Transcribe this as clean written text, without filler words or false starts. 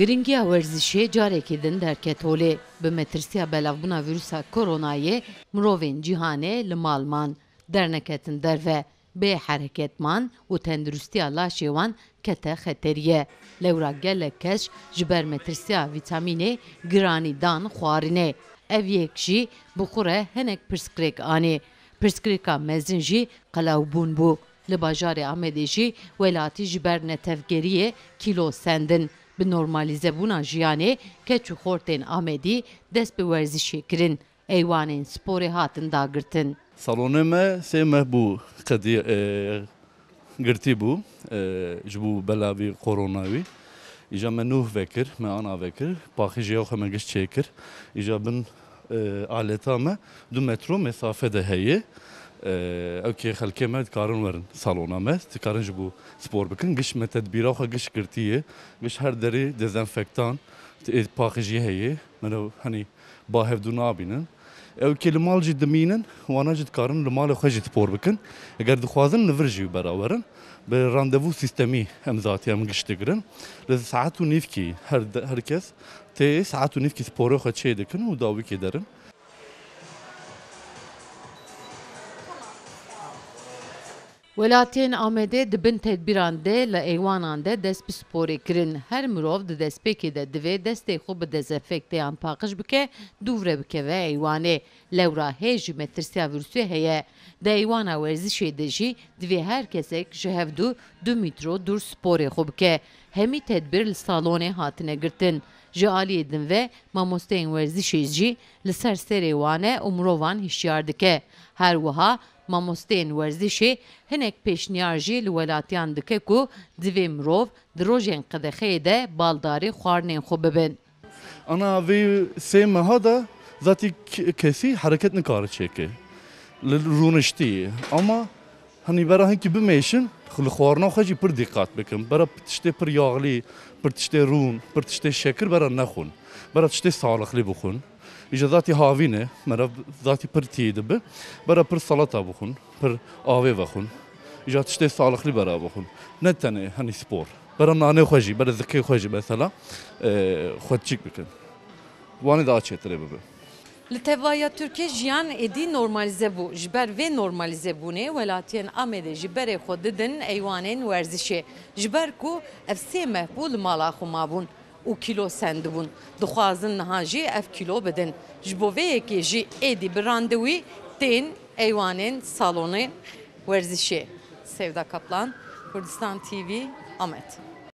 Giringiya werzişê carekê din derketolê bi metirsiya belavbûna vîrusa koronayê mirovên cîhanê li mal man, derneketin derve, bê hereketman û tendirustiya laşê wan kete xeteriyê. Lewra gelek kes ji ber metirsiya vîtamînê giranî dan xwarinê. Ev yek jî bi xwe re hinek pirsgirêk anê. Pirsgirêka mezin jî qelawbûn bû. Li bajarê Amedê jî welatî ji ber netevgeriyê kîlo sendin. Bi normalizebûna jiyanê keç û xortên Amedî dest bi werzişê kirin. Eywanên sporê hatin dagirtin. Salonê me sê meh bû qedî girtî bû ji bo belavî koronayê. Îja me nûh vekir, me ana vekir, paxîjiya xwe me giş çêkir. Îja bin aleta me 2 metro mesafe de heye. Ew kê xelkê me dikarin werin salona me, dikarin ji bo spor bikin. Giş me tedbîra xwe giş girtiye, giş her derê dezenfektan, paxîjî heye. Me henî bahevdû nabînin. Ew kê li mal jî dimînin, wana jî dikarin li malê xwe jî spor bikin. Eger dixwazin li vir jî berawerin, bi randevû sîstemî em zatiye em giş digirin. Li saet û nîvkî herkes tê saet û nîvkî sporê xwe çê dikin û dawîkê derin. Welatiyên Amedê dibin tedbîran de li eywanan de dest bi sporê kirin. Her mirov di destpêkê de divê destê xwe bi dezenfekteyan paqij bike, dûvre bikeve eywanê. Lewra hê jî metirsiya vîrusê heye. Di eywana werzişê de jî divê her kesek ji hevdû 2 mîtro dûr sporê xwe bike. Hemî tedbîr li salonê hatine girtin. Ji aliyê din ve mamosteyên werzişê jî li ser serê wan e û mirovan hişyar dike. Her wiha mamosteyên werzişê hinek pêşniyar jî li welatiyan dike ku divê mirov di rojên qedexeyê de baldarî xwarinên xwe bibin. Ana vê sê meha da zatî kesî hereket nikare çêke. Li rûniştiyê. Ama henî bera hinkî bimeşin, li xwarina xwe jî pir dîqat bikin. Bera tiştê pir yaxlî, pir tiştê rûn, pir tiştê şekir bera nexwin. Bera tiştê salixlî bixwin. İja zatî havîne, mera zatî pir tî dibe. Bera pir salata bixwin, pir avê vexwin. İja tiştê salixlî bera bixwin. Ne tenê henî spor. Bera nanê xwe jî, bera zikê xwe jî mesela xwedçîk bikin. Wanê daha çêtirê bibe. Li tevaya Tirkiye jiyan êdî normalize bû. Ji ber vê normalizebûnê welatiyên Amedê ji berê xwe didin eywanên werzişê. Ji ber ku ev sê mehbû li mala xwe mabûn û kîlo sendibûn. Dixwazin niha jî ev kîlo bidin. Ji bo vê yekê jî êdî bi randewî tên eywanên salonên werzişê. Sevda Kaplan, Kurdistan TV, Amed.